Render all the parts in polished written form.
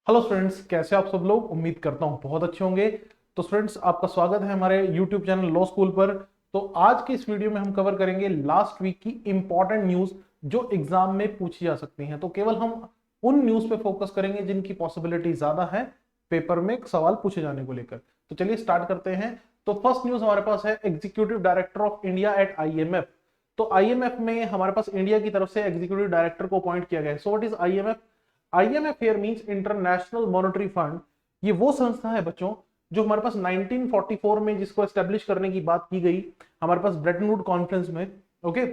Hello students, कैसे आप सब लोग। उम्मीद करता हूँ बहुत अच्छे होंगे। तो स्टूडेंट्स, आपका स्वागत है हमारे यूट्यूब चैनल लॉ स्कूल पर। तो आज के इस वीडियो में हम कवर करेंगे लास्ट वीक की इंपॉर्टेंट न्यूज जो एग्जाम में पूछी जा सकती हैं। तो केवल हम उन न्यूज पे फोकस करेंगे जिनकी पॉसिबिलिटी ज्यादा है पेपर में सवाल पूछे जाने को लेकर। तो चलिए स्टार्ट करते हैं। तो फर्स्ट न्यूज हमारे पास है executive director of India at IMF. तो आईएमएफ में हमारे पास इंडिया की तरफ से एग्जीक्यूटिव डायरेक्टर को अपॉइंट किया गया है। सो what is IMF? IMF here means international monetary fund. ये वो संस्था है बच्चों जो हमारे पास 1944 में जिसको एस्टेब्लिश करने की बात की गई हमारे पास ब्रेटन वुड कॉन्फ्रेंस में। Okay,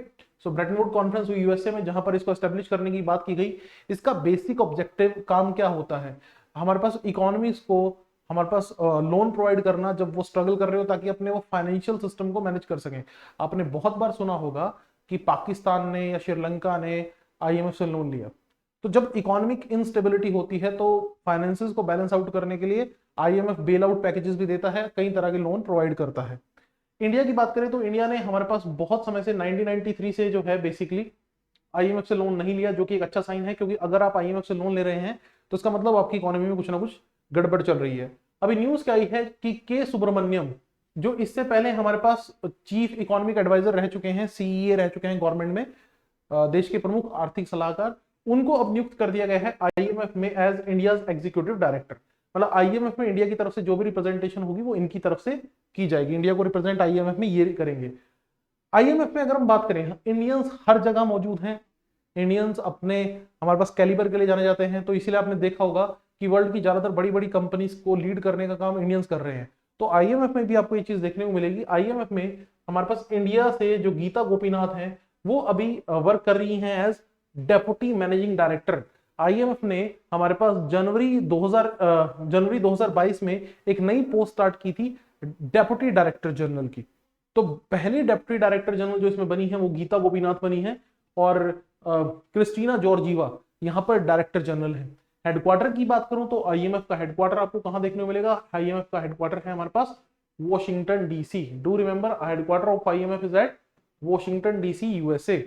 so Brayton would conference हुई यूएसए में, जहां पर इसको एस्टेब्लिश करने की बात की गई। इसका बेसिक ऑब्जेक्टिव काम क्या होता है? हमारे पास इकोनॉमीज को हमारे पास लोन प्रोवाइड करना जब वो स्ट्रगल कर रहे हो, ताकि अपने वो फाइनेंशियल सिस्टम को मैनेज कर सकें। आपने बहुत बार सुना होगा कि पाकिस्तान ने या श्रीलंका ने आईएमएफ से लोन लिया। तो जब इकोनॉमिक इंस्टेबिलिटी होती है तो फाइनेंसेस को बैलेंस आउट करने के लिए आईएमएफ बेल आउट पैकेजेस भी देता है, कई तरह के लोन प्रोवाइड करता है। इंडिया की बात करें तो इंडिया ने हमारे पास बहुत समय से 1993 से जो है बेसिकली आईएमएफ से लोन नहीं लिया, जो कि एक अच्छा साइन है, क्योंकि अगर आप आईएमएफ से लोन ले रहे हैं तो इसका मतलब आपकी इकोनॉमी में कुछ ना कुछ गड़बड़ चल रही है। अभी न्यूज क्या आई है कि के सुब्रमण्यम, जो इससे पहले हमारे पास चीफ इकोनॉमिक एडवाइजर रह चुके हैं, सीईए रह चुके हैं गवर्नमेंट में, देश के प्रमुख आर्थिक सलाहकार, उनको अब नियुक्त कर दिया गया है आईएमएफ में एज इंडियाज एग्जीक्यूटिव डायरेक्टर। मतलब आईएमएफ में इंडिया की तरफ से जो भी रिप्रेजेंटेशन होगी वो इनकी तरफ से की जाएगी। इंडिया को रिप्रेजेंट आईएमएफ में ये करेंगे। आईएमएफ में अगर हम बात करें, इंडियंस हर जगह मौजूद हैं। इंडियंस अपने हमारे पास कैलिबर के लिए जाने जाते हैं, तो इसीलिए आपने देखा होगा कि वर्ल्ड की ज्यादातर बड़ी बड़ी कंपनीज को लीड करने का काम इंडियंस कर रहे हैं। तो आईएमएफ में भी आपको ये चीज देखने को मिलेगी। आईएमएफ में हमारे पास इंडिया से जो गीता गोपीनाथ हैं वो अभी वर्क कर रही हैं as deputy managing director. IMF ने हमारे पास जनवरी 2022 में एक नई पोस्ट स्टार्ट की थी, डेप्यूटी डायरेक्टर जनरल की। तो पहली डेप्यूटी डायरेक्टर जनरल जो इसमें बनी है वो गीता गोपीनाथ बनी है, और क्रिस्टीना जॉर्जीवा यहाँ पर डायरेक्टर जनरल है। हेडक्वार्टर की बात करूं तो आईएमएफ का हेडक्वार्टर आपको कहां देखने को मिलेगा? आईएमएफ का हेडक्वार्टर है हमारे पास Washington DC. Do remember, headquarter of IMF is at Washington DC, USA.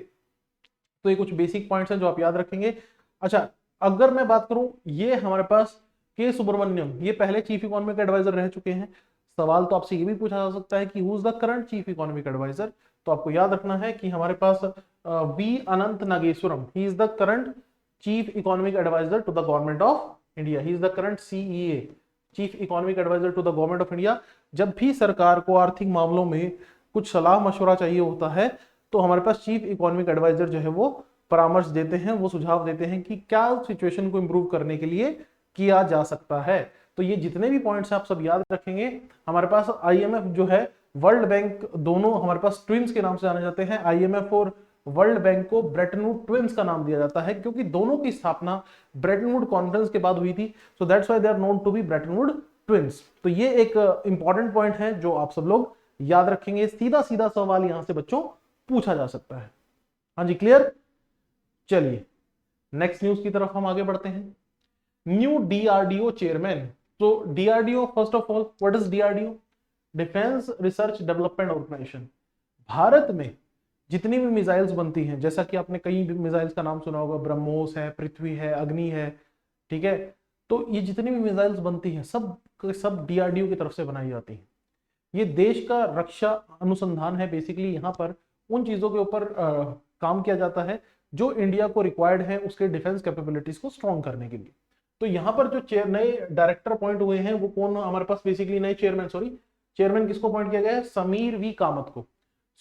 तो ये कुछ बेसिक पॉइंट्स हैं जो आप याद रखेंगे। अच्छा, अगर मैं बात करूं, ये हमारे पास के सुब्रमण्यम, ये पहले चीफ इकोनॉमिक एडवाइजर रह चुके हैं। सवाल तो आपसे ये भी पूछा जा सकता है कि who is the current chief economic advisor. तो आपको याद रखना है कि हमारे पास V Anantha Nageswaran, he is the current chief economic advisor to the government of India. He is the current CEA, chief economic advisor to the government of India. जब भी सरकार को आर्थिक मामलों में कुछ सलाह मशवरा चाहिए होता है तो हमारे पास चीफ इकोनॉमिक एडवाइजर जो है वो परामर्श देते हैं, वो सुझाव देते हैं कि क्या सिचुएशन को इंप्रूव करने के लिए किया जा सकता है। तो ये जितने भी पॉइंट्स हैं आप सब याद रखेंगे। हमारे पास आईएमएफ जो है, वर्ल्ड बैंक, दोनों हमारे पास ट्विंस के नाम से जाने जाते हैं। आईएमएफ और वर्ल्ड बैंक को ब्रेटन वुड ट्विंस का नाम दिया जाता है, क्योंकि दोनों की स्थापना ब्रेटन वुड कॉन्फ्रेंस के बाद हुई थी। So that's why they are known to be Bretton Wood twins. तो ये एक इंपॉर्टेंट पॉइंट है जो आप सब लोग याद रखेंगे। सीधा सीधा सवाल यहां से बच्चों पूछा जा सकता है। हाँ जी, क्लियर। चलिए नेक्स्ट न्यूज की तरफ हम आगे बढ़ते हैं। New DRDO chairman. तो DRDO, first of all what is DRDO? Defence research development organisation. Bharat में जितनी भी मिसाइल्स बनती हैं, जैसा कि आपने कई मिसाइल्स का नाम सुना होगा, ब्रह्मोस है, पृथ्वी है, अग्नि है, ठीक है। तो ये जितनी भी मिसाइल्स बनती हैं सब डीआरडीओ की तरफ से बनाई जाती हैं। ये देश का रक्षा अनुसंधान है। बेसिकली यहाँ पर उन चीजों के ऊपर काम किया जाता है जो इंडिया को रिक्वायर्ड है उसके डिफेंस कैपेबिलिटीज को स्ट्रॉन्ग करने के लिए। तो यहाँ पर जो नए डायरेक्टर अपॉइंट हुए हैं वो कौन? हमारे पास बेसिकली नए चेयरमैन किसको अपॉइंट किया गया है? समीर वी कामत को।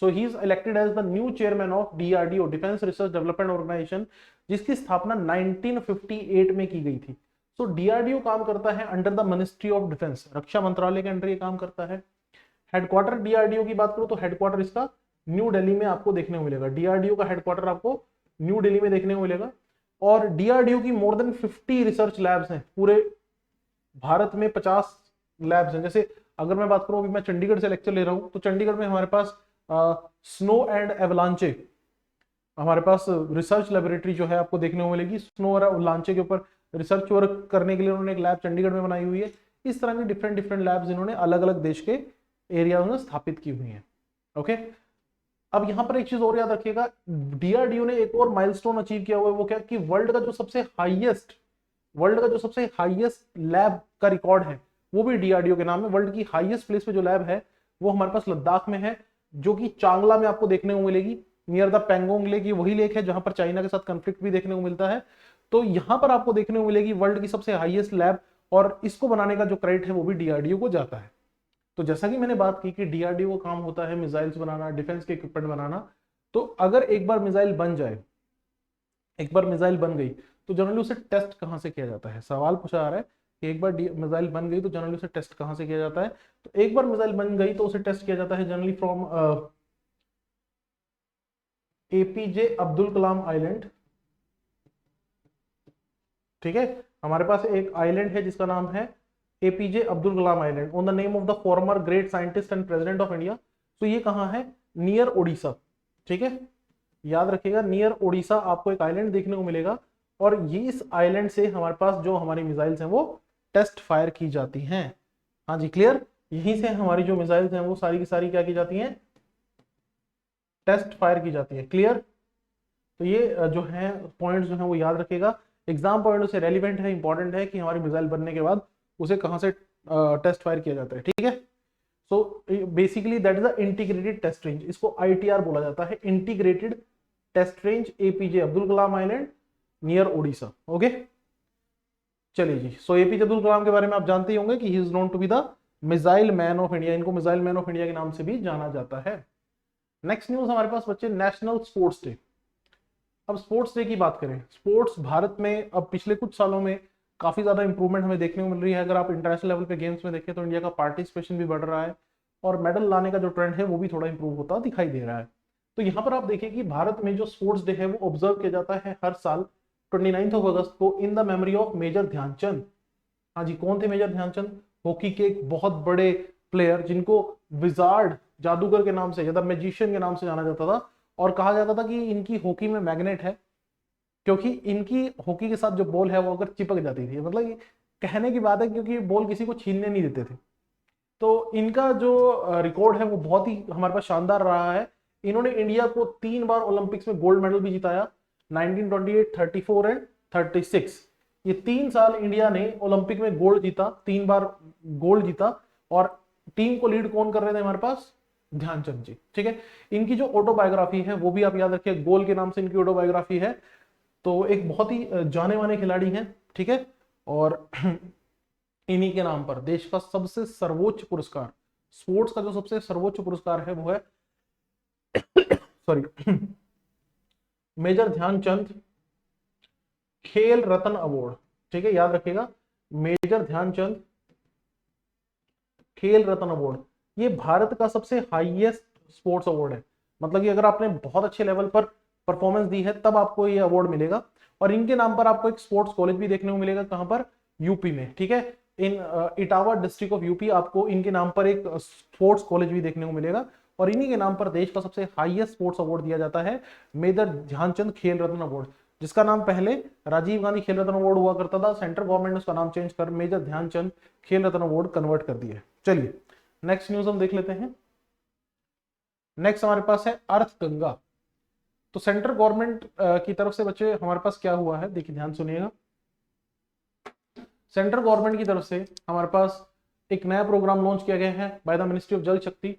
So he is elected as the new chairman of DRDO, defence research development organisation, जिसकी स्थापना 1958 में की गई थी। सो डीआरडीओ काम करता है under the ministry of defence, रक्षा मंत्रालय के अंडर ये काम करता है। हेडक्वार्टर डीआरडीओ की बात करूं तो हेडक्वार्टर इसका न्यू दिल्ली में आपको देखने को मिलेगा। डीआरडीओ का हेडक्वार्टर आपको न्यू दिल्ली में देखने को मिलेगा। और डीआरडीओ की मोर देन 50 रिसर्च लैब्स हैं। पूरे भारत में 50 लैब्स हैं। जैसे अगर मैं बात करूं, अभी मैं चंडीगढ़ से लेक्चर ले रहा हूं, तो चंडीगढ़ में हमारे पास स्नो एंड एवलांचे, हमारे पास रिसर्च लेबोरेटरी जो है आपको देखने को मिलेगी। स्नो और एवलांचे के ऊपर रिसर्च वर्क करने के लिए उन्होंने एक लैब चंडीगढ़ में बनाई हुई है। इस तरह की डिफरेंट डिफरेंट लैब्स इन्होंने अलग अलग देश के एरिया में स्थापित की हुई हैं। ओके, अब यहां पर एक चीज और याद रखिएगा, डीआरडीओ ने एक और माइलस्टोन अचीव किया हुआ है। वो क्या कि वर्ल्ड का जो सबसे हाईएस्ट वर्ल्ड का जो सबसे हाईएस्ट लैब का रिकॉर्ड है वो भी डीआरडीओ के नाम है। वर्ल्ड की हाईएस्ट प्लेस पे जो लैब है वो हमारे पास लद्दाख में है, जो कि चांगला में आपको देखने को मिलेगी, नियर द पेंगोंग लेक। ये वही लेक है जहां पर चाइना के साथ कंफ्लिक्ट भी देखने को मिलता है। तो यहां पर आपको देखने को मिलेगी वर्ल्ड की सबसे हाईएस्ट लैब, और इसको बनाने का जो क्रेडिट है वो भी डीआरडीओ को जाता है। तो जैसा कि मैंने बात की कि डीआरडीओ का काम होता है मिसाइल्स बनाना, डिफेंस के इक्विपमेंट बनाना। तो अगर एक बार मिसाइल बन जाए, एक बार मिसाइल बन गई, तो जनरली उसे टेस्ट कहां से किया जाता है? सवाल पूछा जा रहा है कि एक बार मिसाइल बन गई तो जनरली उसे टेस्ट कहां से किया जाता है? तो एक बार मिसाइल बन गई तो उसे टेस्ट किया जाता है generally from APJ Abdul Kalam island. ठीक है, हमारे पास एक आइलैंड है जिसका नाम है APJ Abdul Kalam island, on the name of the former great scientist and president of India. तो ये कहां है? नियर ओडिशा। ठीक है, याद रखिएगा, नियर ओडिशा आपको एक आइलैंड देखने को मिलेगा, और ये इस आइलैंड से हमारे पास जो हमारी मिसाइल्स हैं वो टेस्ट फायर की जाती हैं। हाँ जी, क्लियर। यहीं से हमारी जो मिसाइल्स हैं वो सारी की सारी क्या की जाती हैं? टेस्ट फायर की जाती है। क्लियर। तो ये जो है पॉइंट्स जो है वो याद रखेगा, एग्जाम पॉइंट से रेलिवेंट है, इंपॉर्टेंट है कि हमारी मिसाइल बनने के बाद उसे कहां से टेस्ट फायर किया जाता है। ठीक है, so basically that is the integrated test range, इसको आईटीआर बोला जाता है, integrated test range APJ Abdul Kalam island near Odisha. Okay, चलिए जी। सो एपीजे अब्दुल कलाम के बारे में आप जानते ही होंगे कि he is known to be the missile man of India, इनको मिसाइल मैन ऑफ इंडिया के नाम से भी जाना जाता है। नेक्स्ट न्यूज हमारे पास बच्चे, नेशनल स्पोर्ट्स डे। अब स्पोर्ट्स डे की बात करें, स्पोर्ट्स भारत में अब पिछले कुछ सालों में काफी ज्यादा इंप्रूवमेंट हमें देखने को मिल रही है। अगर आप इंटरनेशनल लेवल पे गेम्स में देखें तो इंडिया का पार्टिसिपेशन भी बढ़ रहा है, और मेडल लाने का जो ट्रेंड है वो भी थोड़ा इंप्रूव होता दिखाई दे रहा है। तो यहाँ पर आप देखिए कि भारत में जो स्पोर्ट्स डे है वो ऑब्जर्व किया जाता है हर साल 29 अगस्त को, in the memory of major Dhyanchand. हाँ जी, कौन थे मेजर ध्यानचंद? हॉकी के एक बहुत बड़े प्लेयर जिनको विजार्ड, जादूगर के नाम से या द मैजिशियन के नाम से जाना जाता था, और कहा जाता था कि इनकी हॉकी में मैग्नेट है, क्योंकि इनकी हॉकी के साथ जो बॉल है वो अगर चिपक जाती थी, मतलब कहने की बात है, क्योंकि बॉल किसी को छीनने नहीं देते थे। तो इनका जो रिकॉर्ड है वो बहुत ही हमारे पास शानदार रहा है। इन्होंने इंडिया को 3 बार ओलंपिक्स में गोल्ड मेडल भी जिताया, 1928, 34 एंड 36। ये 3 साल इंडिया ने ओलंपिक में गोल्ड जीता, 3 बार गोल्ड जीता, और टीम को लीड कौन कर रहे थे हमारे पास? ध्यानचंद जी। ठीक है, इनकी जो ऑटोबायोग्राफी है वो भी आप याद रखिए, गोल के नाम से इनकी ऑटोबायोग्राफी है। तो एक बहुत ही जाने माने खिलाड़ी हैं। ठीक है, और इन्हीं के नाम पर देश का सबसे सर्वोच्च पुरस्कार, स्पोर्ट्स का जो सबसे सर्वोच्च पुरस्कार है वो है सॉरी मेजर ध्यानचंद खेल रत्न अवार्ड। ठीक है, याद रखिएगा, मेजर ध्यानचंद खेल रत्न अवार्ड, ये भारत का सबसे हाईएस्ट स्पोर्ट्स अवार्ड है। मतलब कि अगर आपने बहुत अच्छे लेवल पर परफॉर्मेंस दी है तब आपको ये अवार्ड मिलेगा। और इनके नाम पर आपको एक स्पोर्ट्स कॉलेज भी देखने को मिलेगा, कहां पर? यूपी में। ठीक है, इन इटावा डिस्ट्रिक्ट ऑफ यूपी आपको इनके नाम पर एक स्पोर्ट्स कॉलेज भी देखने को मिलेगा, और इन्हीं के नाम पर देश का सबसे हाईएस्ट स्पोर्ट्स अवार्ड दिया जाता है, मेजर ध्यानचंद खेल रत्न अवार्ड, जिसका नाम पहले राजीव गांधी खेल रत्न अवार्ड हुआ करता था। सेंट्रल गवर्नमेंट ने उसका नाम चेंज कर मेजर ध्यानचंद खेल रत्न अवार्ड कन्वर्ट कर दिया। चलिए नेक्स्ट न्यूज हम देख लेते हैं। नेक्स्ट हमारे पास है अर्थ गंगा। तो सेंट्रल गवर्नमेंट की तरफ से बच्चे हमारे पास क्या हुआ है, देखिए ध्यान सुनिएगा। सेंट्रल गवर्नमेंट की तरफ से हमारे पास एक नया प्रोग्राम लॉन्च किया गया है बाय द मिनिस्ट्री ऑफ जल शक्ति।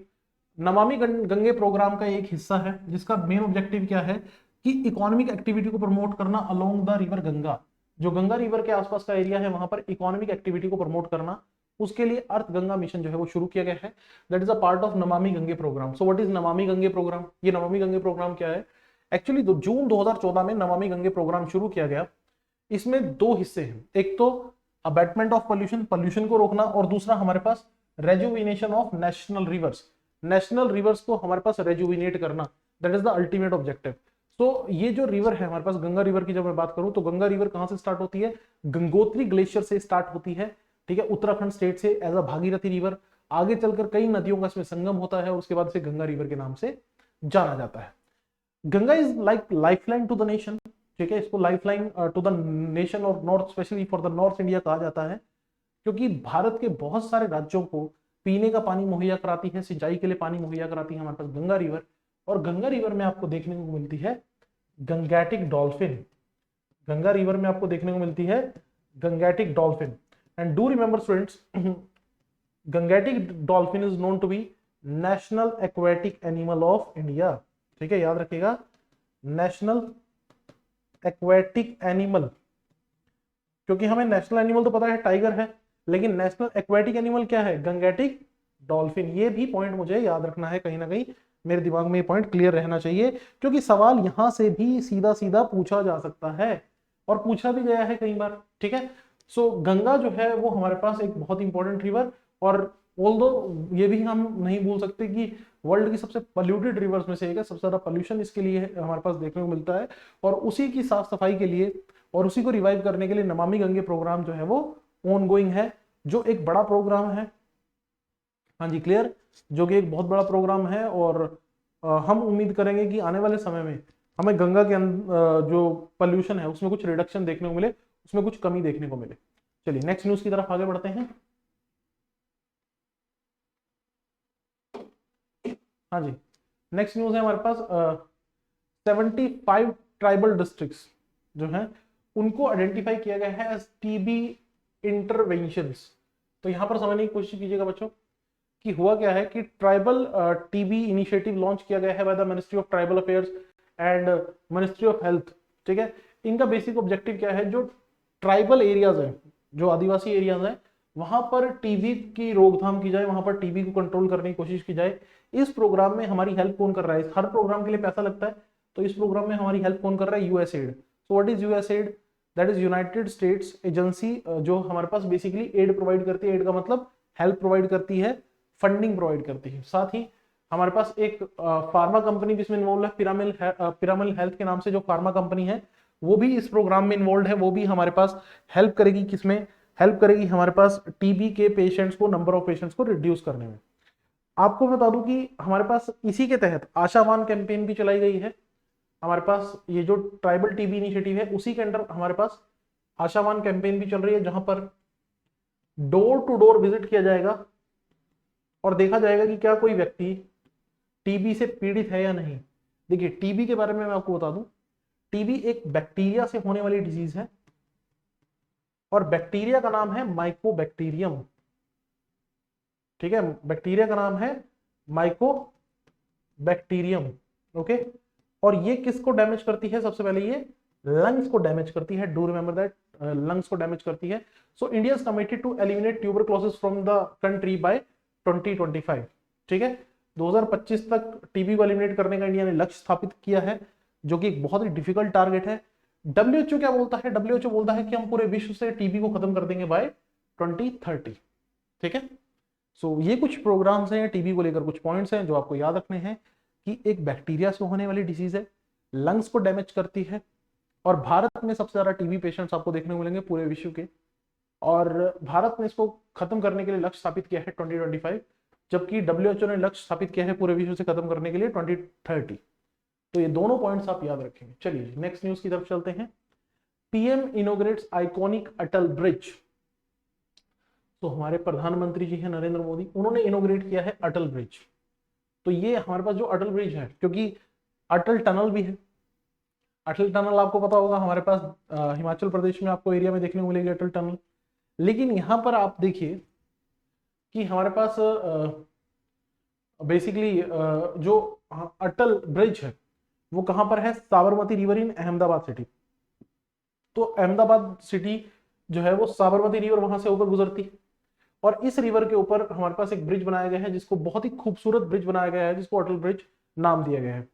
नमामि गंगे प्रोग्राम का एक हिस्सा है, जिसका मेन ऑब्जेक्टिव क्या है कि इकोनॉमिक एक्टिविटी को प्रमोट करना अलोंग द रिवर गंगा। जो गंगा रिवर के आसपास का एरिया है वहां पर इकोनॉमिक एक्टिविटी को प्रमोट करना, उसके लिए अर्थ गंगा मिशन जो है वो शुरू किया गया है। That is a part of Namami Gange programme. So what is Namami Gange programme? ये नमामि गंगे प्रोग्राम क्या है? एक्चुअली जून 2014 में नमामि गंगे प्रोग्राम शुरू किया गया। इसमें 2 हिस्से हैं, एक तो अबैटमेंट ऑफ पोल्यूशन, पोल्यूशन को रोकना, और दूसरा हमारे पास rejuvenation of national rivers, national rivers को हमारे पास रेजुविनेट करना। That is the ultimate objective. तो ये जो रिवर है हमारे पास, गंगा रिवर की जब मैं बात करूं तो गंगा रिवर कहां से स्टार्ट होती है? गंगोत्री ग्लेशियर से स्टार्ट होती है। ठीक है, उत्तराखंड स्टेट से एज अ भागीरथी रिवर, आगे चलकर कई नदियों का इसमें संगम होता है, और उसके बाद से गंगा रिवर के नाम से जाना जाता है। Ganga is like lifeline to the nation. ठीक है, इसको लाइफलाइन टू द नेशन और north, specially for the north India कहा जाता है, क्योंकि भारत के बहुत सारे राज्यों को पीने का पानी मुहैया कराती है, सिंचाई के लिए पानी मुहैया कराती है हमारे पास गंगा रिवर। और गंगा रिवर में आपको देखने को मिलती है गंगैटिक डॉल्फिन। गंगा रिवर में आपको देखने को मिलती है Gangetic dolphin. And do remember students, Gangetic dolphin is known to be national aquatic animal of India. ठीक है, याद रखिएगा, नेशनल एक्वेटिक एनिमल, क्योंकि हमें नेशनल एनिमल तो पता है टाइगर है, लेकिन नेशनल एक्वेटिक एनिमल क्या है? Gangetic dolphin. ये भी पॉइंट मुझे याद रखना है, कहीं ना कहीं मेरे दिमाग में ये पॉइंट क्लियर रहना चाहिए, क्योंकि सवाल यहां से भी सीधा सीधा पूछा जा सकता है और पूछा भी गया है कई बार। ठीक है, सो गंगा जो है वो हमारे पास एक बहुत इंपॉर्टेंट रिवर, और ऑल्दो ये भी हम नहीं भूल सकते कि वर्ल्ड की सबसे पोल्यूटेड रिवर्स में से एक है, सबसे ज्यादा पोल्यूशन इसके लिए हमारे पास देखने को मिलता है, और उसी की साफ सफाई के लिए और उसी को रिवाइव करने के लिए नमामि गंगे प्रोग्राम जो है वो ऑनगोइंग है, जो एक बड़ा प्रोग्राम है। हाँ जी, क्लियर, जो कि एक बहुत बड़ा प्रोग्राम है, और हम उम्मीद करेंगे कि आने वाले समय में हमें गंगा के जो पोल्यूशन है उसमें कुछ रिडक्शन देखने को मिले, उसमें कुछ कमी देखने को मिले। चलिए नेक्स्ट न्यूज की तरफ आगे बढ़ते हैं। हाँ जी, नेक्स्ट न्यूज है हमारे पास 75 ट्राइबल डिस्ट्रिक्ट्स जो हैं उनको आइडेंटिफाई किया गया है एज टीबी इंटरवेंशंस। तो यहां पर समझने की कोशिश कीजिएगा बच्चों कि हुआ क्या है कि ट्राइबल टीबी इनिशिएटिव लॉन्च किया गया है by the ministry of tribal affairs and ministry of health. ठीक है, इनका बेसिक ऑब्जेक्टिव क्या है? जो ट्राइबल एरियाज है, जो आदिवासी एरियाज हैं, वहां पर टीबी की रोकथाम की जाए, वहां पर टीबी को कंट्रोल करने की कोशिश की जाए। इस प्रोग्राम में हमारी हेल्प कौन कर रहा है? हर प्रोग्राम के लिए पैसा लगता है, तो इस प्रोग्राम में हमारी हेल्प कौन कर रहा है? USAID. So what is USAID? That is United states agency, जो हमारे पास बेसिकली एड प्रोवाइड करती है। एड का मतलब हेल्प प्रोवाइड करती है, फंडिंग प्रोवाइड करती है। साथ ही हमारे पास एक फार्मा कंपनी जिसमें इन्वॉल्व है, पिरामिल हेल्थ के नाम से जो फार्मा कंपनी है, वो भी इस प्रोग्राम में इन्वॉल्व है। वो भी हमारे पास हेल्प करेगी, किसमें हेल्प करेगी? हमारे पास टीबी के पेशेंट्स को, नंबर ऑफ पेशेंट्स को रिड्यूस करने में। आपको बता दूं कि हमारे पास इसी के तहत आशावान कैंपेन भी चलाई गई है। हमारे पास ये जो ट्राइबल टीबी इनिशिएटिव है उसी के अंडर हमारे पास आशावान कैंपेन भी चल रही है, जहां पर डोर टू डोर विजिट किया जाएगा और देखा जाएगा कि क्या कोई व्यक्ति टीबी से पीड़ित है या नहीं। देखिए, टीबी के बारे में मैं आपको बता दूं, टीबी एक बैक्टीरिया से होने वाली डिजीज है, और बैक्टीरिया का नाम है माइकोबैक्टीरियम। ठीक है, बैक्टीरिया का नाम है माइकोबैक्टीरियम। ओके, और ये किसको डैमेज करती है? सबसे पहले ये लंग्स को डैमेज करती है। डू रिमेंबर दैट, लंग्स को डैमेज करती है। So India is committed to eliminate tuberculosis from the country by 2025। ठीक है, 2025 तक टीबी को एलिमिनेट करने का इंडिया ने लक्ष्य स्थापित किया है, जो कि एक बहुत ही डिफिकल्ट टारगेट है। डब्ल्यूएचओ क्या बोलता है? डब्ल्यूएचओ बोलता है कि हम पूरे विश्व से टीबी को खत्म कर देंगे बाय 2030। ठीक है, सो ये कुछ प्रोग्राम्स हैं टीबी को लेकर, कुछ पॉइंट्स हैं जो आपको याद रखने हैं कि एक बैक्टीरिया से होने वाली डिजीज है, लंग्स को डैमेज करती है, और भारत में सबसे ज्यादा टीबी पेशेंट्स आपको देखने को मिलेंगे पूरे विश्व के, और भारत ने इसको खत्म करने के लिए लक्ष्य स्थापित किया है 2025, जबकि डब्ल्यूएचओ ने लक्ष्य स्थापित किया है पूरे विश्व से खत्म करने के लिए 2030। तो ये दोनों पॉइंट्स आप याद रखेंगे। चलिए नेक्स्ट न्यूज की तरफ चलते हैं। पीएम इनोग्रेट्स आइकॉनिक अटल ब्रिज। तो हमारे प्रधानमंत्री जी हैं नरेंद्र मोदी, उन्होंने इनोग्रेट किया है अटल ब्रिज। तो ये हमारे पास जो अटल ब्रिज है, क्योंकि अटल टनल भी है, अटल टनल आपको पता होगा हमारे पास हिमाचल प्रदेश में आपको एरिया में देखने को मिलेगी अटल टनल। लेकिन यहां पर आप देखिए कि हमारे पास बेसिकली जो अटल ब्रिज है वो कहां पर है? Sabarmati river in Ahmedabad city. तो अहमदाबाद सिटी जो है वो साबरमती रिवर वहां से होकर गुजरती है, और इस रिवर के ऊपर हमारे पास एक ब्रिज बनाया गया है, जिसको बहुत ही खूबसूरत ब्रिज बनाया गया है, जिसको अटल ब्रिज नाम दिया गया है।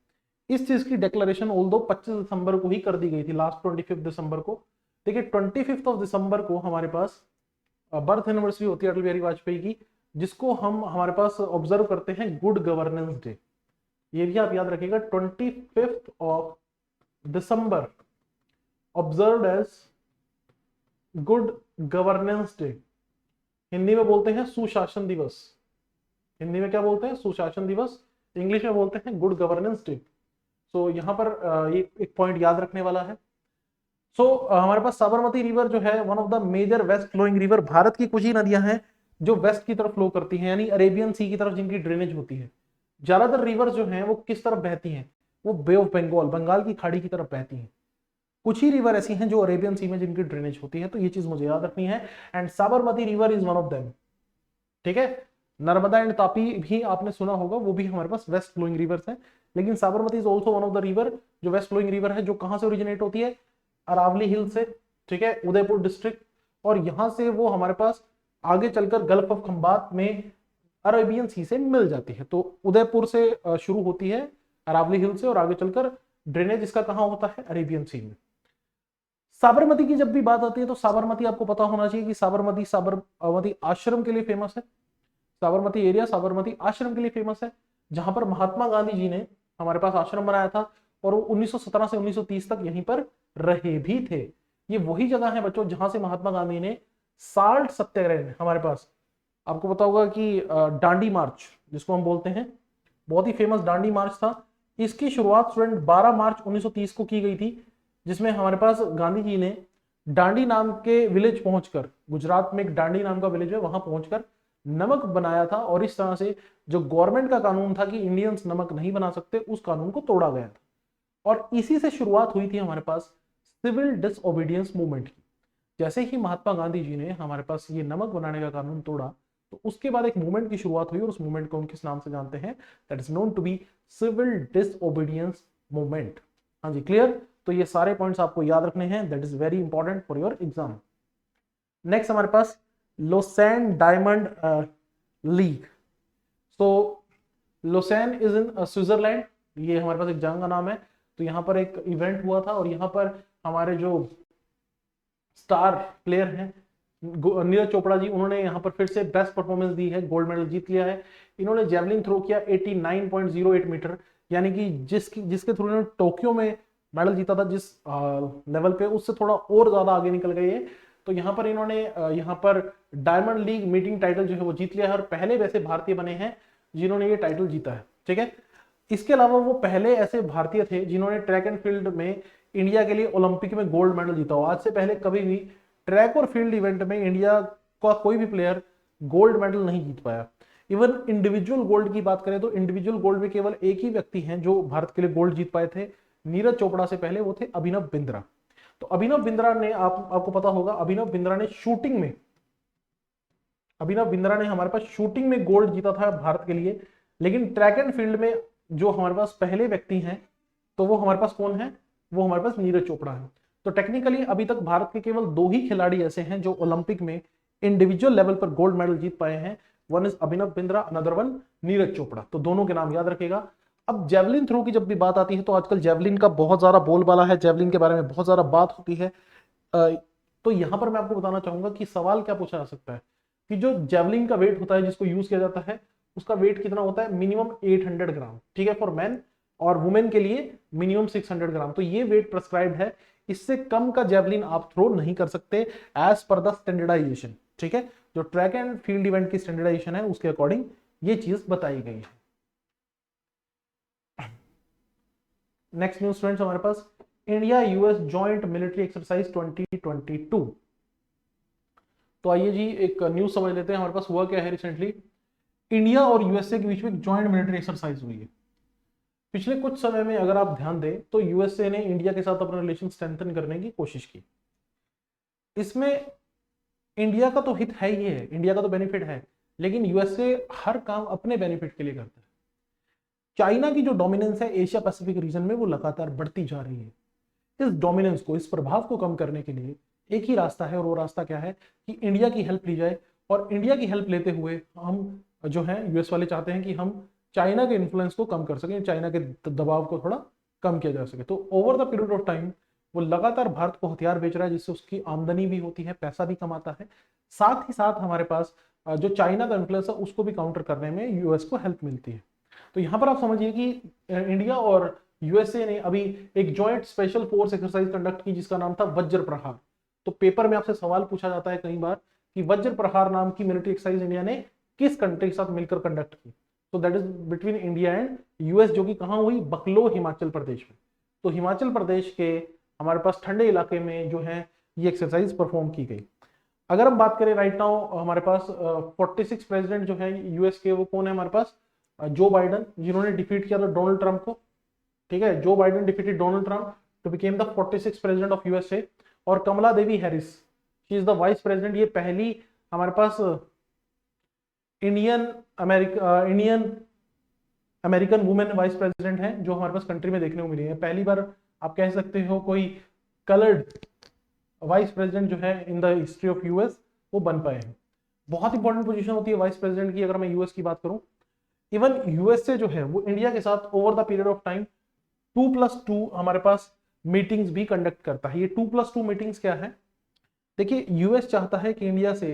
इस चीज की डिक्लेरेशन ऑल्दो 25 दिसंबर को ही कर दी गई थी, लास्ट 25 दिसंबर को। देखिए 25 ऑफ दिसंबर को हमारे पास बर्थ एनिवर्सरी होती है अटल बिहारी वाजपेयी की, जिसको हम हमारे पास ऑब्जर्व करते हैं गुड गवर्नेंस डे। ये भी आप याद रखिएगा, 25 of December observed as good governance day. Hindi में बोलते हैं सुशासन दिवस। हिंदी में क्या बोलते हैं? सुशासन दिवस। इंग्लिश में बोलते हैं गुड गवर्नेंस डे। सो यहाँ पर ये एक पॉइंट याद रखने वाला है। सो हमारे पास साबरमती रिवर जो है one of the major west flowing river. Bharat की कुछ ही नदियां हैं जो वेस्ट की तरफ फ्लो करती हैं, यानी अरेबियन सी की तरफ जिनकी ड्रेनेज होती है। ज्यादातर रिवर जो हैं वो किस तरफ बहती हैं? वो बे ऑफ बंगाल, बंगाल की खाड़ी की तरफ बहती हैं। कुछ ही रिवर ऐसी हैं जो अरेबियन सी में जिनकी ड्रेनेज होती है, तो ये चीज मुझे याद रखनी है। And Sabarmati river is one of them, ठीक है। नर्मदा एंड तापी भी आपने सुना होगा, वो भी हमारे पास वेस्ट फ्लोइंग रिवर्स हैं, लेकिन Sabarmati is also one of the river जो वेस्ट फ्लोइंग रिवर है, जो कहां से ओरिजिनेट होती है, अरावली हिल से, ठीक है, उदयपुर डिस्ट्रिक्ट, और यहां से वो हमारे पास आगे चलकर गल्फ ऑफ खंबात में अरेबियन सी से मिल जाती है। तो उदयपुर से शुरू होती है अरावली हिल से, और आगे चलकर ड्रेनेज इसका कहां होता है, अरेबियन सी में। साबरमती की जब भी बात आती है तो साबरमती आपको पता होना चाहिए कि साबरमती आश्रम के लिए फेमस है। साबरमती एरिया साबरमती आश्रम के लिए फेमस है, जहां पर महात्मा गांधी जी ने हमारे पास आश्रम बनाया था, और वो 1917 से 1930 तक यहीं पर रहे भी थे। ये वही जगह है बच्चों जहां से महात्मा गांधी ने साल्ट सत्याग्रह, हमारे पास आपको पता होगा कि डांडी मार्च जिसको हम बोलते हैं, बहुत ही फेमस डांडी मार्च था। इसकी शुरुआत स्टूडेंट 12 मार्च 1930 को की गई थी, जिसमें हमारे पास गांधी जी ने डांडी नाम के विलेज पहुंचकर, गुजरात में एक डांडी नाम का विलेज है, वहां पहुंचकर नमक बनाया था, और इस तरह से जो गवर्नमेंट का कानून था कि इंडियंस नमक नहीं बना सकते, उस कानून को तोड़ा गया था। और इसी से शुरुआत हुई थी हमारे पास सिविल डिसओबीडियंस मूवमेंट की। जैसे ही महात्मा गांधी जी ने हमारे पास ये नमक बनाने का कानून तोड़ा, तो उसके बाद एक मूवमेंट की शुरुआत हुई, और उस मूवमेंट को हम किस नाम से जानते हैं, that is known to be civil disobedience movement. हाँ जी, क्लियर। तो ये सारे पॉइंट्स आपको याद रखने हैं, that is very important for your exam. Next हमारे पास Lausanne Diamond League. So Lausanne is in Switzerland, ये हमारे पास एक जगह का नाम है। तो यहाँ पर एक इवेंट हुआ था, और यहाँ पर हमारे जो स्टार प्लेयर हैं नीरज चोपड़ा जी, उन्होंने यहाँ पर फिर से बेस्ट परफॉर्मेंस दी है, गोल्ड मेडल जीत लिया है। इन्होंने जेवलिन थ्रो किया 89.08 मीटर, यानी कि जिसके थ्रू इन्होंने टोक्यो में मेडल जीता था जिस लेवल पे, उससे थोड़ा और ज्यादा आगे निकल गए हैं। तो यहाँ पर इन्होंने यहाँ पर डायमंड लीग मीटिंग टाइटल जो है वो जीत लिया है, और पहले वैसे भारतीय बने हैं जिन्होंने ये टाइटल जीता है, ठीक है। इसके अलावा वो पहले ऐसे भारतीय थे जिन्होंने ट्रैक एंड फील्ड में इंडिया के लिए ओलंपिक में गोल्ड मेडल जीता हो। आज से पहले कभी भी ट्रैक और फील्ड इवेंट में इंडिया का कोई भी प्लेयर गोल्ड मेडल नहीं जीत पाया। इवन इंडिविजुअल गोल्ड की बात करें तो इंडिविजुअल गोल्ड में केवल एक ही व्यक्ति हैं जो भारत के लिए गोल्ड जीत पाए थे, नीरज चोपड़ा से पहले, वो थे अभिनव बिंद्रा। तो अभिनव बिंद्रा ने आपको पता होगा, अभिनव बिंद्रा ने हमारे पास शूटिंग में गोल्ड जीता था भारत के लिए। लेकिन ट्रैक एंड फील्ड में जो हमारे पास पहले व्यक्ति हैं, तो वो हमारे पास कौन है, वो हमारे पास नीरज चोपड़ा है। तो टेक्निकली अभी तक भारत के केवल 2 ही खिलाड़ी ऐसे हैं जो ओलंपिक में इंडिविजुअल लेवल पर गोल्ड मेडल जीत पाए हैं, one is Abhinav Bindra, another one Neeraj Chopra. तो दोनों के नाम याद रखेगा। अब जेवलिन थ्रो की जब भी बात आती है तो आजकल जेवलिन का बहुत ज्यादा बोलबाला है, जेवलिन के बारे में बहुत ज्यादा बात होती है। तो यहां पर मैं आपको बताना चाहूंगा कि सवाल क्या पूछा जा सकता है कि जो जेवलिन का वेट होता है जिसको यूज किया जाता है, उसका वेट कितना होता है, मिनिमम 800 ग्राम, ठीक है, फॉर मैन, और वुमेन के लिए मिनिमम 600 ग्राम। तो ये वेट प्रेस्क्राइब्ड है, इससे कम का जेवलिन आप थ्रो नहीं कर सकते एज पर द स्टैंडर्डाइजेशन, ठीक है। जो ट्रैक एंड फील्ड इवेंट की स्टैंडर्डाइजेशन है उसके अकॉर्डिंग ये चीज बताई गई है। नेक्स्ट न्यूज फ्रेंड्स हमारे पास India US joint military exercise 2022। तो आइए जी एक न्यूज समझ लेते हैं हमारे पास हुआ क्या है रिसेंटली। इंडिया और यूएसए के बीच में जॉइंट मिलिट्री एक्सरसाइज हुई है। पिछले कुछ समय में अगर आप ध्यान दें तो यूएसए ने इंडिया के साथ अपना रिलेशन स्ट्रेंथन करने की कोशिश की। इसमें इंडिया का तो हित है ही है, इंडिया का तो बेनिफिट है, लेकिन यूएसए हर काम अपने बेनिफिट के लिए करता है। चाइना की जो डोमिनेंस है एशिया पैसिफिक रीजन में वो लगातार बढ़ती जा रही है। इस डोमिनेंस को, इस प्रभाव को कम करने के लिए एक ही रास्ता है, और वो रास्ता क्या है कि इंडिया की हेल्प ली जाए। और इंडिया की हेल्प लेते हुए हम जो है यूएस वाले चाहते हैं कि हम चाइना के इन्फ्लुएंस को कम कर सकें, चाइना के दबाव को थोड़ा कम किया जा सके। तो over the period of time वो लगातार भारत को हथियार बेच रहा है, जिससे उसकी आमदनी भी होती है, पैसा भी कमाता है। साथ ही साथ हमारे पास जो चाइना का इन्फ्लुएंस है उसको भी काउंटर करने में यूएस को हेल्प मिलती है। तो यहाँ पर आप समझिए कि इंडिया और यूएसए ने अभी एक joint special force exercise conduct की जिसका नाम था वज्र प्रहार। तो पेपर में आपसे सवाल पूछा जाता है कई बार कि वज्र प्रहार नाम की मिलिट्री एक्सरसाइज इंडिया ने किस कंट्री के साथ मिलकर कंडक्ट की। तो that is between India and US, जो कि कहाँ हुई, बकलो हिमाचल प्रदेश में। तो हिमाचल प्रदेश के हमारे पास ठंडे इलाके में जो है ये एक्सरसाइज परफॉर्म की गई। अगर हम बात करें राइट नाउ हमारे पास 46 प्रेसिडेंट जो है यूएस के, वो कौन है हमारे पास, जो बाइडन, जिन्होंने डिफीट किया था डोनाल्ड ट्रंप को, ठीक है। Joe Biden defeated Donald Trump, to became the 46th president of USA. और Kamala Devi Harris, she is the vice president, ये पहली हमारे पास Indian American women vice president है जो हमारे पास कंट्री में देखने को मिली है। पहली बार आप कह सकते हो कोई कलर्ड वाइस प्रेसिडेंट जो है in the history of US वो बन पाए हैं। बहुत इंपॉर्टेंट पोजीशन होती है वाइस प्रेसिडेंट की। अगर मैं यूएस की बात करूं, इवन यूएसए जो है वो इंडिया के साथ over the period of time 2+2 हमारे पास मीटिंग्स भी कंडक्ट करता है। ये 2+2 मीटिंग्स क्या है, देखिए यूएस चाहता है कि इंडिया से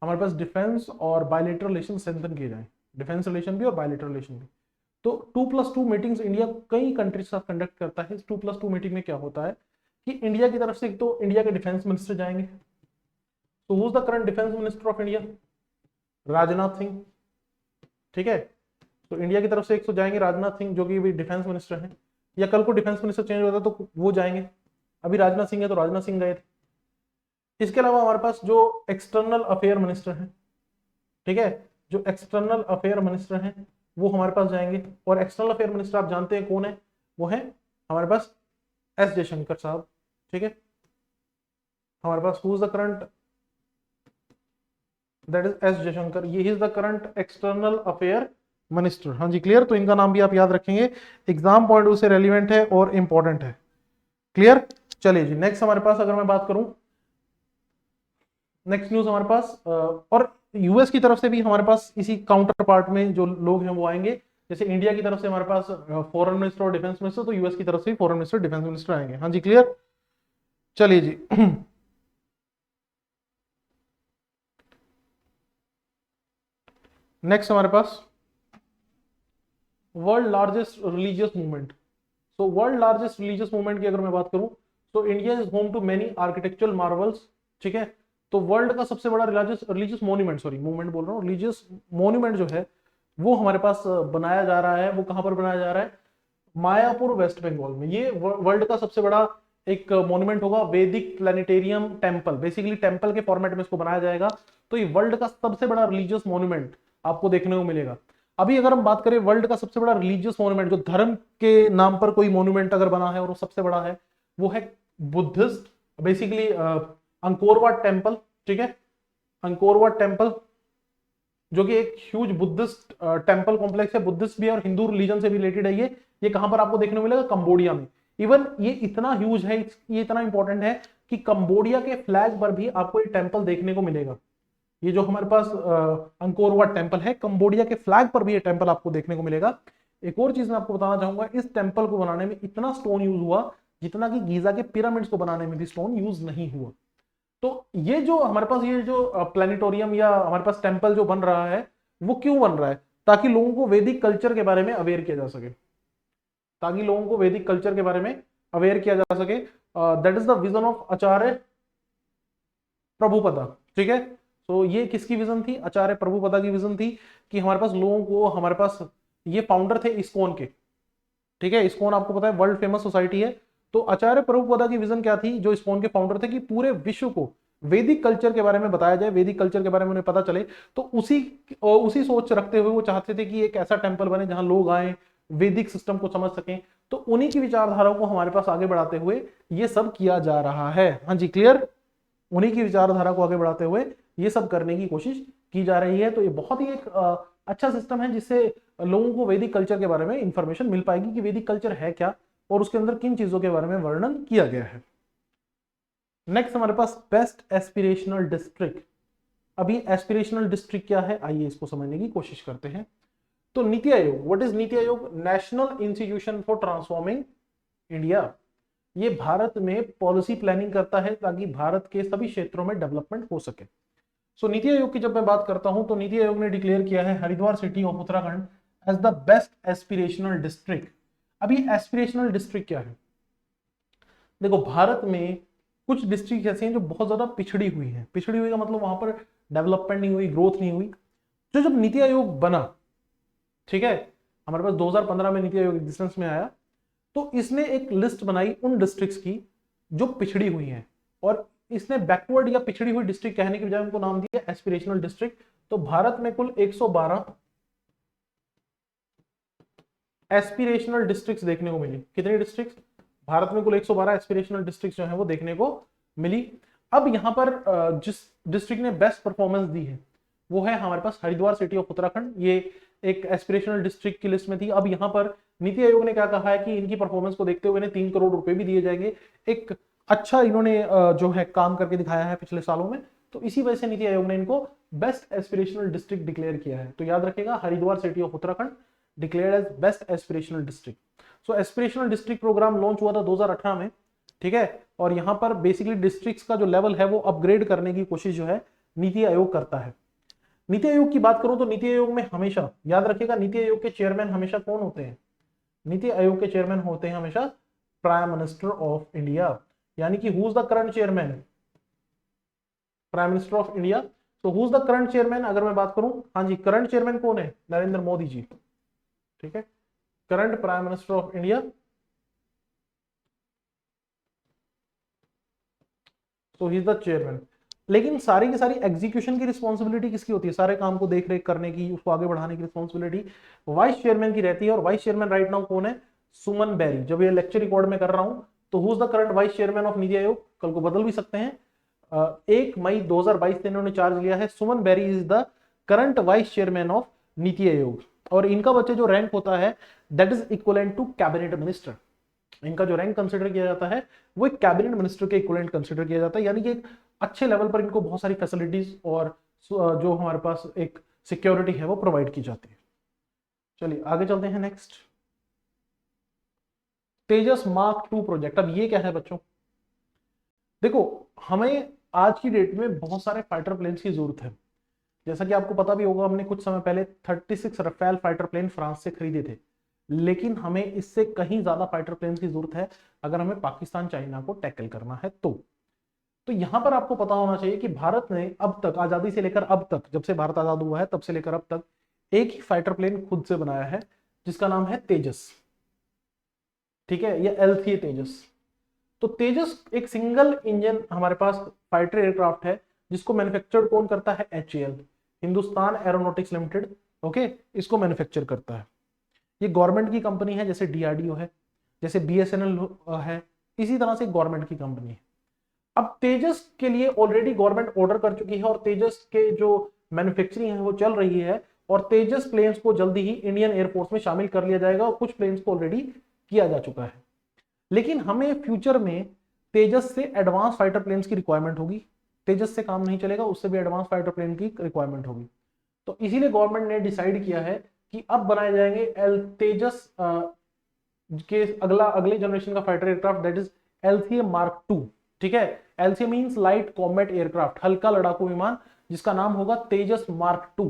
हमारे पास डिफेंस और बायलैटरल रिलेशन स्ट्रेंथन किए जाएं, डिफेंस रिलेशन भी और बायलैटरल रिलेशन भी। तो 2+2 मीटिंग्स इंडिया कई कंट्रीज के साथ कंडक्ट करता है। इस 2+2 मीटिंग में क्या होता है कि इंडिया की तरफ से एक तो इंडिया के डिफेंस मिनिस्टर जाएंगे। तो who is the current defence minister of India? Rajnath Singh. ठीक है, तो इंडिया की तरफ से एक तो जाएंगे राजनाथ सिंह जो कि भी डिफेंस मिनिस्टर हैं, या कल को डिफेंस मिनिस्टर चेंज होता है तो वो जाएंगे। अभी राजनाथ सिंह है तो राजनाथ सिंह गए थे। इसके अलावा हमारे पास जो एक्सटर्नल अफेयर मिनिस्टर हैं, ठीक है, जो एक्सटर्नल अफेयर मिनिस्टर हैं वो हमारे पास जाएंगे। और एक्सटर्नल अफेयर मिनिस्टर आप जानते हैं कौन है, वो है हमारे पास एस जयशंकर साहब। ठीक है, हमारे पास who is the current, that is S Jaishankar, ये is the current external affair minister. हाँ जी, क्लियर। तो इनका नाम भी आप याद रखेंगे, एग्जाम पॉइंट से रेलिवेंट है और इंपॉर्टेंट है। क्लियर। चलिए जी, नेक्स्ट हमारे पास अगर मैं बात करूं, नेक्स्ट न्यूज हमारे पास और यूएस की तरफ से भी हमारे पास इसी काउंटर पार्ट में जो लोग हैं वो आएंगे। जैसे इंडिया की तरफ से हमारे पास फॉरेन मिनिस्टर और डिफेंस मिनिस्टर, तो यूएस की तरफ से फॉरेन मिनिस्टर डिफेंस मिनिस्टर आएंगे। हाँ जी, क्लियर। चलिए जी नेक्स्ट हमारे पास world largest religious movement. So world largest religious movement की अगर मैं बात करूं तो India is home to many architectural marvels. ठीक है, तो वर्ल्ड का सबसे बड़ा रिलीजियस मोन्यूमेंट, सॉरी मूवमेंट बोल रहा हूँ, रिलीजियस मोन्यूमेंट जो है वो हमारे पास बनाया जा रहा है। वो कहां पर बनाया जा रहा है? मायापुर वेस्ट बंगाल में। ये वर्ल्ड का सबसे बड़ा एक मॉन्यूमेंट होगा, वैदिक प्लानिटेरियम टेम्पल, बेसिकली टेम्पल के फॉर्मेट में इसको बनाया जाएगा। तो ये वर्ल्ड का सबसे बड़ा रिलीजियस मॉन्यूमेंट आपको देखने को मिलेगा। अभी अगर हम बात करें वर्ल्ड का सबसे बड़ा रिलीजियस मॉन्यूमेंट, जो धर्म के नाम पर कोई मॉन्यूमेंट अगर बना है और वो सबसे बड़ा है, वो है बुद्धिस्ट, बेसिकली अंकोरवाट टेम्पल। ठीक है, अंकोरवाट टेम्पल जो कि एक ह्यूज बुद्धिस्ट टेम्पल कॉम्प्लेक्स है, बुद्धिस्ट भी है और हिंदू रिलीजन से भी रिलेटेड है। ये कहां पर आपको देखने को मिलेगा? कंबोडिया में। इवन ये इतना ह्यूज है, ये इतना इंपॉर्टेंट है कि कंबोडिया के फ्लैग पर भी आपको ये टेम्पल देखने को मिलेगा। ये जो हमारे पास अंकोरवाट टेम्पल है, कंबोडिया के फ्लैग पर भी ये टेम्पल आपको देखने को मिलेगा। एक और चीज मैं आपको बताना चाहूंगा, इस टेम्पल को बनाने में इतना स्टोन यूज हुआ जितना कि गीजा के पिरामिड्स को बनाने में भी स्टोन यूज नहीं हुआ। तो ये जो हमारे पास ये जो प्लानिटोरियम या हमारे पास टेम्पल जो बन रहा है वो क्यों बन रहा है? ताकि लोगों को वैदिक कल्चर के बारे में अवेयर किया जा सके, ताकि लोगों को वैदिक कल्चर के बारे में अवेयर किया जा सके। That is the vision of Acharya Prabhupada. ठीक है, तो ये किसकी विजन थी? आचार्य प्रभुपदा की विजन थी कि हमारे पास लोगों को, हमारे पास ये फाउंडर थे इस्कॉन के। ठीक है, इस्कॉन आपको पता है वर्ल्ड फेमस सोसाइटी है। तो आचार्य प्रभुपदा की विजन क्या थी, जो इस्कॉन के फाउंडर थे, कि पूरे विश्व को वैदिक कल्चर के बारे में बताया जाए, वैदिक कल्चर के बारे में उन्हें पता चले। तो उसी सोच रखते हुए वो चाहते थे कि एक ऐसा टेम्पल बने जहां लोग आए, वैदिक सिस्टम को समझ सकें। तो उन्हीं की विचारधारा को हमारे पास आगे बढ़ाते हुए ये सब किया जा रहा है। हाँ जी, क्लियर। उन्हीं की विचारधारा को आगे बढ़ाते हुए ये सब करने की कोशिश की जा रही है। तो ये बहुत ही एक अच्छा सिस्टम है जिससे लोगों को वैदिक कल्चर के बारे में इंफॉर्मेशन मिल पाएगी कि वैदिक कल्चर है क्या और उसके अंदर किन चीजों के बारे में वर्णन किया गया है। नेक्स्ट हमारे पास बेस्ट एस्पिरेशनल डिस्ट्रिक्ट। अभी एस्पिरेशनल डिस्ट्रिक्ट क्या है, आइए इसको समझने की कोशिश करते हैं। तो NITI Aayog, what is NITI Aayog? National institution for transforming India. ये भारत में पॉलिसी प्लानिंग करता है ताकि भारत के सभी क्षेत्रों में डेवलपमेंट हो सके। सो नीति आयोग की जब मैं बात करता हूं तो नीति आयोग ने डिक्लेयर किया है Haridwar city of Uttarakhand as the best aspirational district. अभी एस्पिरेशनल डिस्ट्रिक्ट क्या है? देखो, भारत में कुछ डिस्ट्रिक्ट ऐसे हैं जो बहुत ज्यादा पिछड़ी हुई हैं। पिछड़ी हुई का मतलब वहां पर डेवलपमेंट नहीं हुई, ग्रोथ नहीं हुई। तो जब नीति आयोग बना, ठीक है, हमारे पास 2015 में नीति आयोग एग्जिस्टेंस में आया, तो इसने एक लिस्ट बनाई उन डिस्ट्रिक्ट्स की जो पिछड़ी हुई हैं, और इसने बैकवर्ड या पिछड़ी हुई डिस्ट्रिक्ट कहने की बजाय उनको नाम दिया एस्पिरेशनल डिस्ट्रिक्ट। तो भारत में कुल 112 एस्पिरेशनल डिस्ट्रिक्ट्स देखने को मिली। कितनी डिस्ट्रिक्ट्स? भारत में कुल 112 एस्पिरेशनल डिस्ट्रिक्ट जो है वो देखने को मिली। अब यहाँ पर जिस डिस्ट्रिक्ट ने बेस्ट परफॉर्मेंस दी है वो है हमारे पास हरिद्वार सिटी ऑफ उत्तराखंड। ये एक एस्पिरेशनल डिस्ट्रिक्ट की लिस्ट में थी। अब यहाँ पर नीति आयोग ने क्या कहा है कि इनकी परफॉर्मेंस को देखते हुए इन्हें 3 करोड़ रुपए भी दिए जाएंगे। एक अच्छा इन्होंने जो है काम करके दिखाया है पिछले सालों में, तो इसी वजह से नीति आयोग ने इनको बेस्ट एस्पिरेशनल डिस्ट्रिक्ट डिक्लेयर किया है। तो याद रखिएगा, Haridwar city of Uttarakhand declared as best aspirational district. So aspirational district programme launch हुआ था 2018 में, ठीक है। और यहाँ पर बेसिकली डिस्ट्रिक्ट्स का जो लेवल है वो अपग्रेड करने की कोशिश जो है नीति आयोग करता है। नीति आयोग की बात करूं तो नीति आयोग में हमेशा याद रखिएगा, नीति आयोग के चेयरमैन हमेशा कौन होते हैं? नीति आयोग के चेयरमैन होते हैं हमेशा प्राइम मिनिस्टर ऑफ इंडिया। यानी कि who is the current chairman? Prime minister of India. तो who is the current chairman अगर मैं बात करूं, हाँ जी, करंट चेयरमैन कौन है? नरेंद्र मोदी जी, ठीक है। Current prime minister of India, so he is the chairman. लेकिन सारी की सारी एग्जीक्यूशन की रिस्पॉन्सिबिलिटी किसकी होती है? सारे काम को देख रेख करने की, उसको आगे बढ़ाने की रिस्पॉन्सिबिलिटी वाइस चेयरमैन की रहती है। और वाइस चेयरमैन राइट नाउ कौन है? सुमन बेरी। जब ये लेक्चर रिकॉर्ड में कर रहा हूं तो who is the current vice chairman of NITI आयोग? कल को बदल भी सकते हैं। 1 मई 2022 से इन्होंने चार्ज लिया है। Suman Bery is the current vice chairman of NITI Aayog. और इनका बच्चे जो रैंक होता है that is equivalent to cabinet minister. इनका जो रैंक कंसिडर किया जाता है वो एक कैबिनेट मिनिस्टर के इक्विवेलेंट कंसिडर किया जाता है। यानी कि एक अच्छे लेवल पर इनको बहुत सारी फैसिलिटीज और जो हमारे पास एक सिक्योरिटी है वो प्रोवाइड की जाती है। चलिए आगे चलते हैं। नेक्स्ट, तेजस मार्क 2 प्रोजेक्ट। अब ये क्या है बच्चों? देखो, हमें आज की डेट में बहुत सारे फाइटर प्लेन्स की जरूरत है। जैसा कि आपको पता भी होगा, हमने कुछ समय पहले 36 रफेल फाइटर प्लेन फ्रांस से खरीदे थे। लेकिन हमें इससे कहीं ज्यादा फाइटर प्लेन्स की जरूरत है अगर हमें पाकिस्तान चाइना को टैकल करना है तो यहां पर आपको पता होना चाहिए कि भारत ने अब तक, आजादी से लेकर अब तक, जब से भारत आजाद हुआ है तब से लेकर अब तक एक ही फाइटर प्लेन खुद से बनाया है जिसका नाम है तेजस, ठीक है। ये L3 तेजस। तो तेजस एक सिंगल इंजन हमारे पास फाइटर एयरक्राफ्ट है जिसको मैन्युफैक्चर कौन करता है? HAL, Hindustan aeronautics limited, okay, इसको मैन्युफैक्चर करता है। ये गवर्नमेंट की कंपनी है, जैसे DRDO है, जैसे BSNL है, इसी तरह से गवर्नमेंट की कंपनी है। अब तेजस के लिए ऑलरेडी गवर्नमेंट ऑर्डर कर चुकी है और तेजस के जो मैन्युफैक्चरिंग है वो चल रही है। और तेजस प्लेन्स को जल्दी ही इंडियन एयरफोर्स में शामिल कर लिया जाएगा और कुछ प्लेन्स को ऑलरेडी किया जा चुका है। लेकिन हमें फ्यूचर में तेजस से एडवांस फाइटर प्लेन्स की रिक्वायरमेंट होगी। तेजस से काम नहीं चलेगा, उससे भी एडवांस फाइटर प्लेन की रिक्वायरमेंट होगी। तो इसीलिए गवर्नमेंट ने डिसाइड किया है कि अब बनाए जाएंगे तेजस के अगले जनरेशन का fighter aircraft, that is LCA Mark 2, ठीक है। LCA means light combat aircraft, हल्का लड़ाकू विमान, जिसका नाम होगा तेजस Mark 2।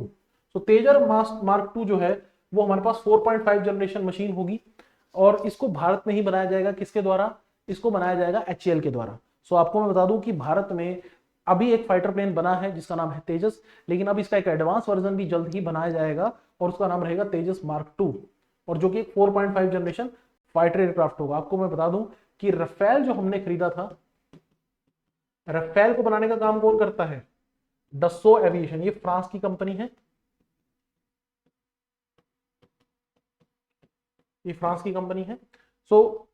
तो तेजस Mark 2 जो है वो हमारे पास 4.5 जनरेशन मशीन होगी और इसको भारत में ही बनाया जाएगा। किसके द्वारा? इसको बनाया जाएगा HAL के द्वारा। सो आपको मैं बता दूं कि भारत में अभी एक फाइटर प्लेन बना है जिसका नाम है तेजस, लेकिन अब इसका एक एडवांस वर्जन भी जल्द ही बनाया जाएगा और उसका नाम रहेगा तेजस Mark 2, और जो कि 4.5 जनरेशन फाइटर एयरक्राफ्ट होगा। आपको मैं बता दूं कि रफेल जो हमने खरीदा था, रफेल को बनाने का काम कौन करता है? डसो एविएशन, ये फ्रांस की कंपनी है, ये फ्रांस की कंपनी है। सो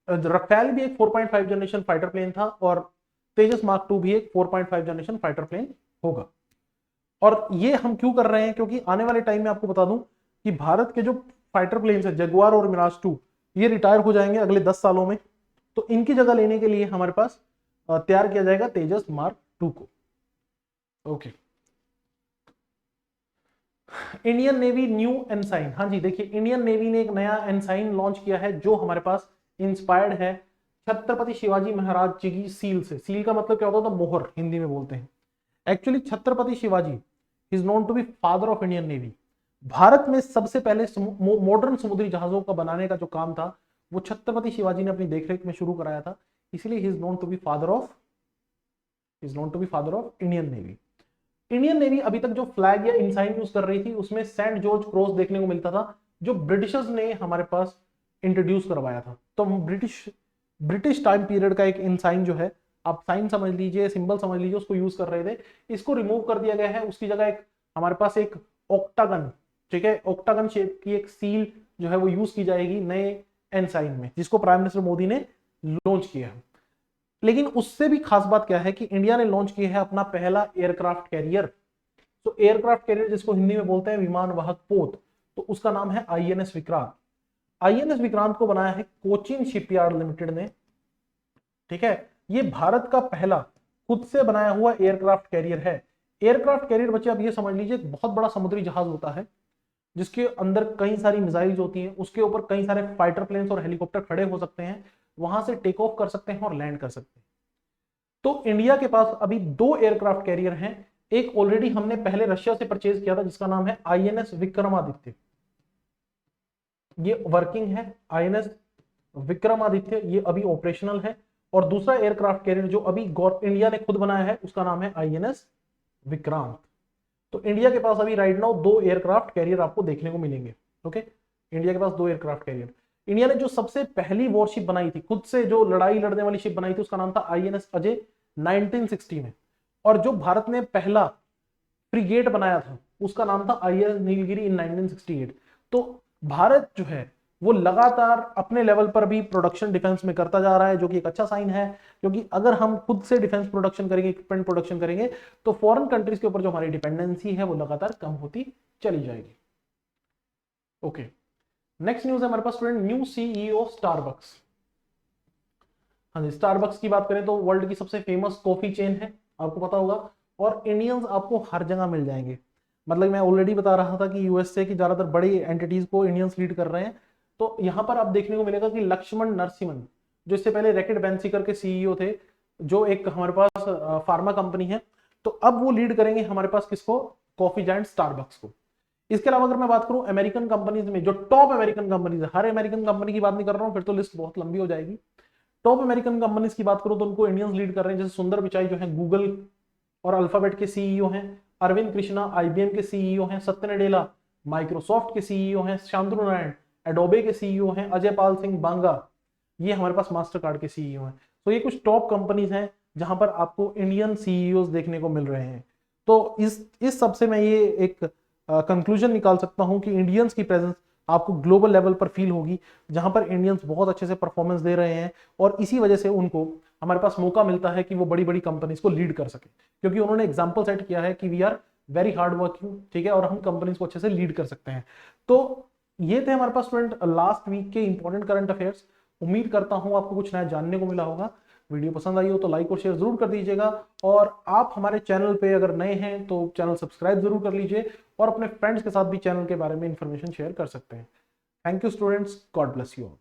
रफेल भी एक 4.5 जनरेशन फाइटर प्लेन था और तेजस Mark 2 भी एक 4.5 जनरेशन फाइटर प्लेन होगा। और ये हम क्यों कर रहे हैं? क्योंकि आने वाले टाइम में आपको बता दूं कि भारत के जो फाइटर प्लेन्स है जगुआर और मिराज 2, ये रिटायर हो जाएंगे अगले 10 सालों में। तो इनकी जगह लेने के लिए हमारे पास तैयार किया जाएगा तेजस Mark 2 को, okay. Indian navy new ensign, हाँ जी, देखिए इंडियन नेवी ने एक नया एनसाइन लॉन्च किया है जो हमारे पास इंस्पायर्ड है छत्रपति शिवाजी महाराज जी की सील से। सील का मतलब क्या होता है? तो मोहर हिंदी में बोलते हैं। Actually Chhatrapati Shivaji is known to be father of Indian navy. Bharat में सबसे पहले मॉडर्न समुद्री जहाजों का बनाने का जो काम था वो छत्रपति शिवाजी ने अपनी देखरेख में शुरू कराया था, इसलिए he is known to be father of Indian navy. Indian navy अभी तक जो फ्लैग या इंसाइन यूज कर रही थी उसमें सेंट जॉर्ज क्रॉस देखने को मिलता था, जो ब्रिटिशर्स ने हमारे पास इंट्रोड्यूस करवाया था। तो ब्रिटिश टाइम पीरियड का एक इंसाइन जो है, आप साइन समझ लीजिए, सिंबल समझ लीजिए, उसको यूज कर रहे थे। इसको रिमूव कर दिया गया है, उसकी जगह एक हमारे पास एक ऑक्टागन, ठीक है, ऑक्टागन शेप की एक सील जो है वो यूज की जाएगी नए एनसाइन में, जिसको प्राइम मिनिस्टर मोदी ने लॉन्च किया है। लेकिन उससे भी खास बात क्या है कि इंडिया ने लॉन्च किया है अपना पहला एयरक्राफ्ट कैरियर। तो एयरक्राफ्ट कैरियर जिसको हिंदी में बोलते हैं विमान वाहक पोत, तो उसका नाम है आईएनएस विक्रांत। आईएनएस विक्रांत को बनाया है कोचिन शिपयार्ड लिमिटेड ने। ठीक है, ये भारत का पहला खुद से बनाया हुआ एयरक्राफ्ट कैरियर है। एयरक्राफ्ट कैरियर बच्चे आप ये समझ लीजिए, एक बहुत बड़ा समुद्री जहाज होता है जिसके अंदर कई सारी मिसाइल्स होती हैं, उसके ऊपर कई सारे फाइटर प्लेन्स और हेलीकॉप्टर खड़े हो सकते हैं, वहां से टेक ऑफ कर सकते हैं और लैंड कर सकते हैं। तो इंडिया के पास अभी 2 एयरक्राफ्ट कैरियर हैं। एक ऑलरेडी हमने पहले रशिया से परचेज किया था जिसका नाम है आईएनएस विक्रमादित्य, ये वर्किंग है। आईएनएस विक्रमादित्य ये अभी ऑपरेशनल है। और दूसरा एयरक्राफ्ट कैरियर जो अभी इंडिया ने खुद बनाया है उसका नाम है आईएनएस विक्रांत। तो इंडिया के पास अभी राइट नाउ 2 एयरक्राफ्ट कैरियर आपको देखने को मिलेंगे। ओके, इंडिया के पास 2 एयरक्राफ्ट कैरियर। इंडिया ने जो सबसे पहली वॉरशिप बनाई थी, खुद से जो लड़ाई लड़ने वाली शिप बनाई थी, उसका नाम था आईएनएस अजय 1960 में। और जो भारत ने पहला फ्रिगेट बनाया था उसका नाम था आईएनएस नीलगिरी इन 1968। तो भारत जो है वो लगातार अपने लेवल पर भी प्रोडक्शन डिफेंस में करता जा रहा है, जो कि एक अच्छा साइन है। क्योंकि अगर हम खुद से डिफेंस प्रोडक्शन करेंगे, इक्विपमेंट प्रोडक्शन करेंगे, तो फॉरेन कंट्रीज के ऊपर जो हमारी डिपेंडेंसी है वो लगातार कम होती चली जाएगी। ओके, नेक्स्ट न्यूज है हमारे पास स्टूडेंट, न्यू सीईओ स्टारबक्स। हाँ जी, स्टारबक्स की बात करें तो वर्ल्ड की सबसे फेमस कॉफी चेन है, आपको पता होगा। और इंडियंस आपको हर जगह मिल जाएंगे। मतलब मैं ऑलरेडी बता रहा था कि यूएसए की ज्यादातर बड़ी एंटिटीज को इंडियंस लीड कर रहे हैं। तो यहां पर आप देखने को मिलेगा कि लक्ष्मण नरसिम्हन, जो इससे पहले रैकेट बेंसीकर के सीईओ थे, जो एक हमारे पास फार्मा कंपनी है, तो अब वो लीड करेंगे हमारे पास किसको, कॉफी जायंट स्टारबक्स को। इसके अलावा अगर मैं बात करूं अमेरिकन कंपनीज में, जो टॉप अमेरिकन कंपनीज है, हर अमेरिकन कंपनी की बात नहीं कर रहा हूं, फिर तो लिस्ट बहुत लंबी हो जाएगी। टॉप अमेरिकन कंपनीज की बात करूं तो उनको इंडियंस लीड कर रहे हैं, जैसे सुंदर पिचाई जो है गूगल और अल्फाबेट के सीईओ हैं, अरविंद कृष्णा आईबीएम के सीईओ हैं, सत्य नडेला माइक्रोसॉफ्ट के सीईओ हैं, शांतनु नारायण एडोबे के सीईओ हैं, अजय पाल सिंह बांगा ये हमारे पास मास्टर कार्ड के सीईओ हैं। तो ये कुछ टॉप कंपनीज हैं जहां पर आपको इंडियन सीईओ देखने को मिल रहे हैं। तो इस सबसे मैं ये एक कंक्लूजन निकाल सकता हूं कि इंडियंस की प्रेजेंस आपको ग्लोबल लेवल पर फील होगी, जहां पर इंडियंस बहुत अच्छे से परफॉर्मेंस दे रहे हैं। और इसी वजह से उनको हमारे पास मौका मिलता है कि वो बड़ी बड़ी कंपनीज को लीड कर सके, क्योंकि उन्होंने एग्जाम्पल सेट किया है कि we are very hard working, ठीक है, और हम कंपनीज को अच्छे से लीड कर सकते हैं। तो ये थे हमारे पास स्टूडेंट लास्ट वीक के इंपॉर्टेंट करंट अफेयर्स। उम्मीद करता हूं आपको कुछ नया जानने को मिला होगा। वीडियो पसंद आई हो तो लाइक और शेयर जरूर कर दीजिएगा। और आप हमारे चैनल पे अगर नए हैं तो चैनल सब्सक्राइब जरूर कर लीजिए और अपने फ्रेंड्स के साथ भी चैनल के बारे में इंफॉर्मेशन शेयर कर सकते हैं। Thank you students, God bless you all.